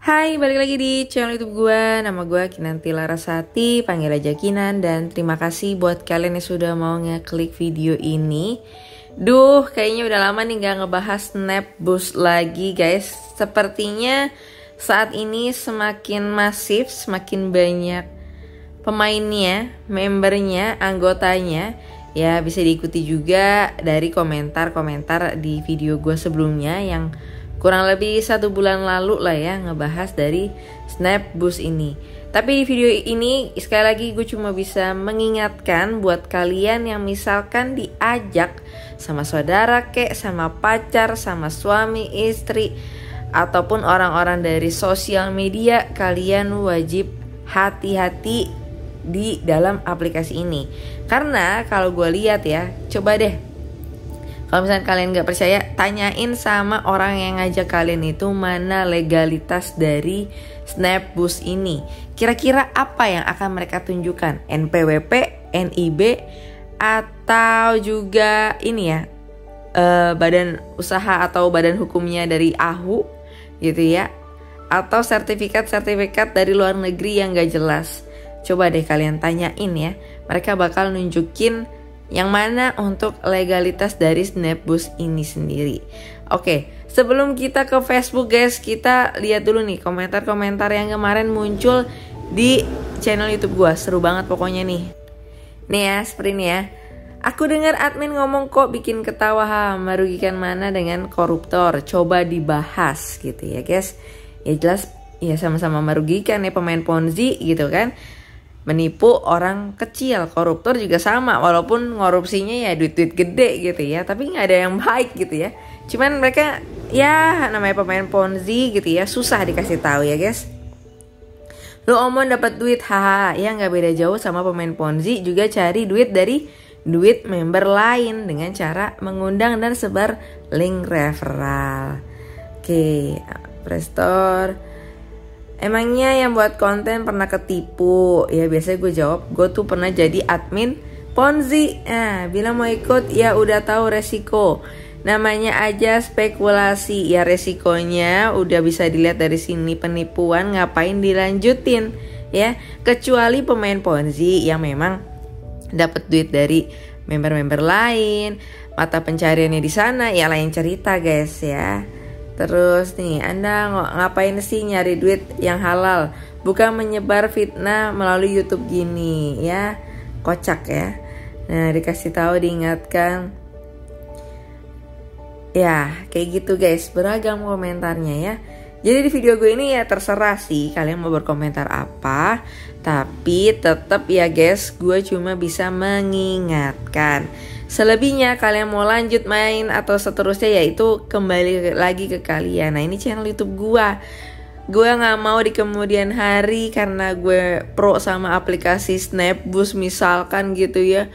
Hai, balik lagi di channel YouTube gue. Nama gue Kinanti Larasati, panggil aja Kinan. Dan terima kasih buat kalian yang sudah mau ngeklik video ini. Duh, kayaknya udah lama nih gak ngebahas Snapboost lagi guys. Sepertinya saat ini semakin masif, semakin banyak pemainnya, membernya, anggotanya. Ya bisa diikuti juga dari komentar-komentar di video gue sebelumnya yang kurang lebih 1 bulan lalu lah ya ngebahas dari Snapboost ini. Tapi di video ini sekali lagi gue cuma bisa mengingatkan buat kalian yang misalkan diajak sama saudara kek, sama pacar, sama suami, istri, ataupun orang-orang dari sosial media, kalian wajib hati-hati di dalam aplikasi ini. Karena kalau gue lihat ya, coba deh, kalau misalnya kalian gak percaya, tanyain sama orang yang ngajak kalian itu mana legalitas dari Snapboost ini. Kira-kira apa yang akan mereka tunjukkan? NPWP, NIB, atau juga ini ya, badan usaha atau badan hukumnya dari AHU gitu ya. Atau sertifikat-sertifikat dari luar negeri yang gak jelas. Coba deh kalian tanyain ya, mereka bakal nunjukin yang mana untuk legalitas dari Snapboost ini sendiri. Oke, sebelum kita ke Facebook guys, kita lihat dulu nih komentar-komentar yang kemarin muncul di channel YouTube gua. Seru banget pokoknya nih. Nih ya, seperti ini ya. Aku dengar admin ngomong kok bikin ketawa, merugikan mana dengan koruptor. Coba dibahas gitu ya guys. Ya jelas ya sama-sama merugikan ya, pemain Ponzi gitu kan. Menipu orang kecil, koruptor juga sama, walaupun korupsinya ya duit-duit gede gitu ya, tapi nggak ada yang baik gitu ya. Cuman mereka ya namanya pemain Ponzi gitu ya, susah dikasih tahu ya guys. Lu omong dapat duit, haha, ya nggak beda jauh sama pemain Ponzi juga cari duit dari duit member lain dengan cara mengundang dan sebar link referral. Oke, Prestor. Emangnya yang buat konten pernah ketipu? Ya biasanya gue jawab, gue tuh pernah jadi admin Ponzi. Bilang mau ikut ya udah tahu resiko. Namanya aja spekulasi, ya resikonya udah bisa dilihat dari sini, penipuan ngapain dilanjutin ya. Kecuali pemain Ponzi yang memang dapat duit dari member-member lain, mata pencariannya di sana ya lain cerita guys ya. Terus nih, Anda ngapain sih nyari duit yang halal? Bukan menyebar fitnah melalui YouTube gini ya. Kocak ya. Nah, dikasih tahu, diingatkan. Ya, kayak gitu guys. Beragam komentarnya ya. Jadi di video gue ini ya terserah sih kalian mau berkomentar apa. Tapi tetap ya guys, gue cuma bisa mengingatkan. Selebihnya kalian mau lanjut main atau seterusnya ya itu kembali lagi ke kalian. Nah ini channel YouTube gue gak mau di kemudian hari karena gue pro sama aplikasi Snapboost misalkan gitu ya,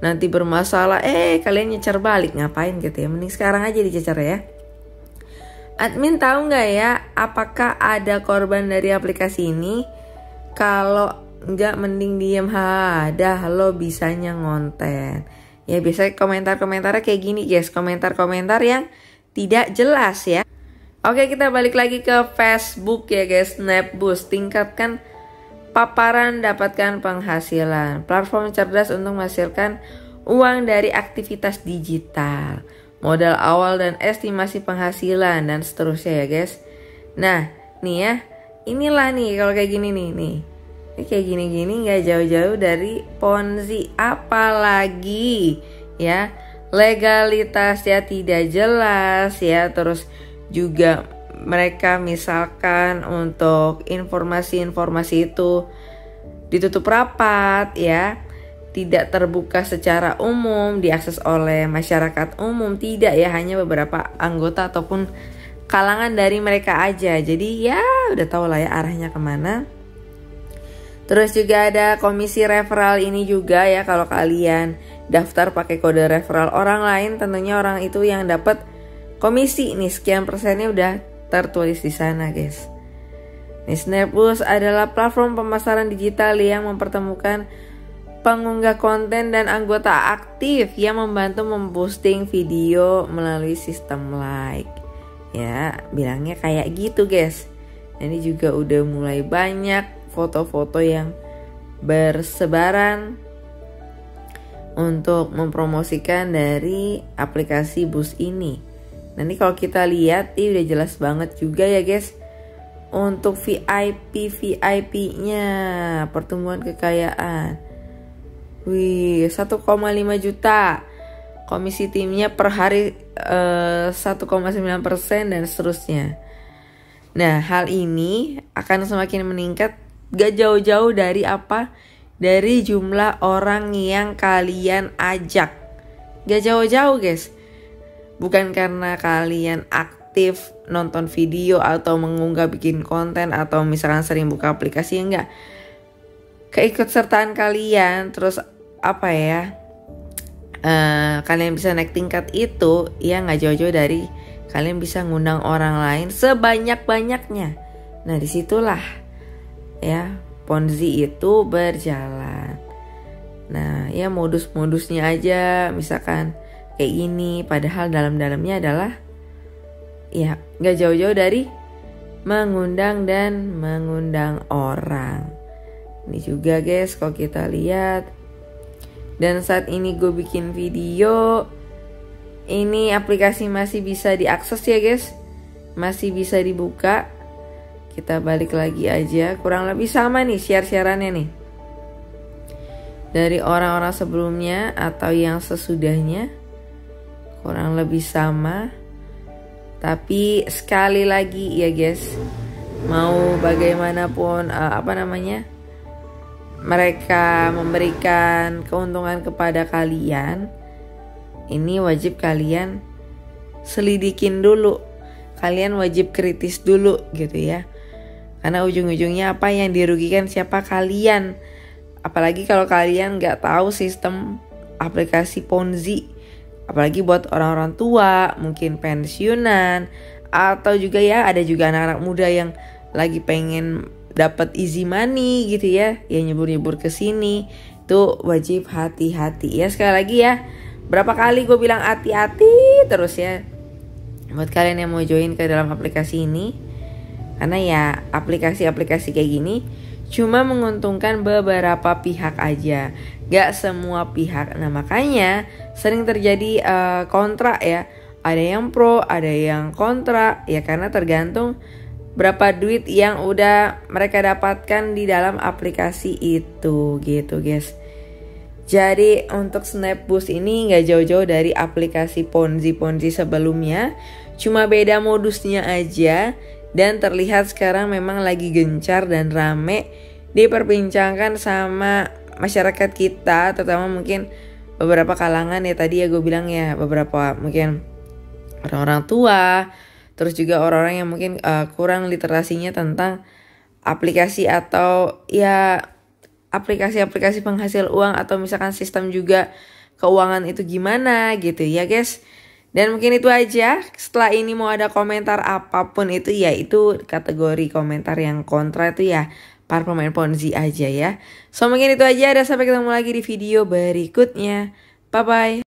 nanti bermasalah kalian nyecer balik, ngapain gitu ya. Mending sekarang aja dicecer ya. Admin tahu gak ya apakah ada korban dari aplikasi ini? Kalau enggak mending diem, dah lo bisanya ngonten. Ya biasanya komentar-komentarnya kayak gini guys, komentar-komentar yang tidak jelas ya. Oke, kita balik lagi ke Facebook ya guys. Snapboost, tingkatkan paparan, dapatkan penghasilan. Platform cerdas untuk menghasilkan uang dari aktivitas digital. Modal awal dan estimasi penghasilan dan seterusnya ya guys. Nah nih ya, inilah nih kalau kayak gini nih. Kayak gini-gini gak jauh-jauh dari Ponzi, apalagi ya legalitasnya tidak jelas ya. Terus juga mereka misalkan untuk informasi-informasi itu ditutup rapat ya, tidak terbuka secara umum, diakses oleh masyarakat umum, tidak ya, hanya beberapa anggota ataupun kalangan dari mereka aja. Jadi ya udah tau lah ya arahnya kemana. Terus juga ada komisi referral ini juga ya, kalau kalian daftar pakai kode referral orang lain, tentunya orang itu yang dapat komisi nih, sekian persennya udah tertulis di sana guys. Nih, Snapboost adalah platform pemasaran digital yang mempertemukan pengunggah konten dan anggota aktif yang membantu memposting video melalui sistem like. Ya, bilangnya kayak gitu guys. Ini juga udah mulai banyak foto-foto yang bersebaran untuk mempromosikan dari aplikasi Boost ini. Nanti kalau kita lihat ini udah jelas banget juga ya guys. Untuk VIP-nya pertumbuhan kekayaan. Wih, 1,5 juta. Komisi timnya per hari 1,9% dan seterusnya. Nah, hal ini akan semakin meningkat gak jauh-jauh dari apa? Dari jumlah orang yang kalian ajak. Gak jauh-jauh guys. Bukan karena kalian aktif nonton video atau mengunggah bikin konten atau misalkan sering buka aplikasi, enggak. Keikutsertaan kalian terus apa ya? Kalian bisa naik tingkat itu ya nggak jauh-jauh dari kalian bisa ngundang orang lain sebanyak-banyaknya. Nah disitulah ya Ponzi itu berjalan. Nah ya modus-modusnya aja misalkan kayak gini, padahal dalam-dalamnya adalah ya nggak jauh-jauh dari mengundang dan mengundang orang. Ini juga guys kalau kita lihat. Dan saat ini gue bikin video, ini aplikasi masih bisa diakses ya guys, masih bisa dibuka. Kita balik lagi aja, kurang lebih sama nih share-sharannya nih dari orang-orang sebelumnya atau yang sesudahnya, kurang lebih sama. Tapi sekali lagi ya guys, mau bagaimanapun mereka memberikan keuntungan kepada kalian, ini wajib kalian selidikin dulu. Kalian wajib kritis dulu gitu ya. Karena ujung-ujungnya apa yang dirugikan siapa? Kalian. Apalagi kalau kalian gak tahu sistem aplikasi Ponzi. Apalagi buat orang-orang tua, mungkin pensiunan, atau juga ya ada juga anak-anak muda yang lagi pengen dapat easy money gitu ya, yang nyebur-nyebur ke sini. Tuh wajib hati-hati ya. Sekali lagi ya, berapa kali gue bilang hati-hati terus ya buat kalian yang mau join ke dalam aplikasi ini. Karena ya aplikasi-aplikasi kayak gini cuma menguntungkan beberapa pihak aja, gak semua pihak. Nah makanya sering terjadi kontra ya. Ada yang pro, ada yang kontra ya, karena tergantung berapa duit yang udah mereka dapatkan di dalam aplikasi itu gitu guys. Jadi untuk Snap Boost ini gak jauh-jauh dari aplikasi Ponzi sebelumnya, cuma beda modusnya aja. Dan terlihat sekarang memang lagi gencar dan rame diperbincangkan sama masyarakat kita, terutama mungkin beberapa kalangan ya, tadi ya gue bilang ya, beberapa mungkin orang-orang tua, terus juga orang-orang yang mungkin kurang literasinya tentang aplikasi atau ya aplikasi-aplikasi penghasil uang, atau misalkan sistem juga keuangan itu gimana gitu ya guys. Dan mungkin itu aja. Setelah ini mau ada komentar apapun itu ya itu kategori komentar yang kontra, itu ya para pemain Ponzi aja ya. So mungkin itu aja, dan sampai ketemu lagi di video berikutnya. Bye bye.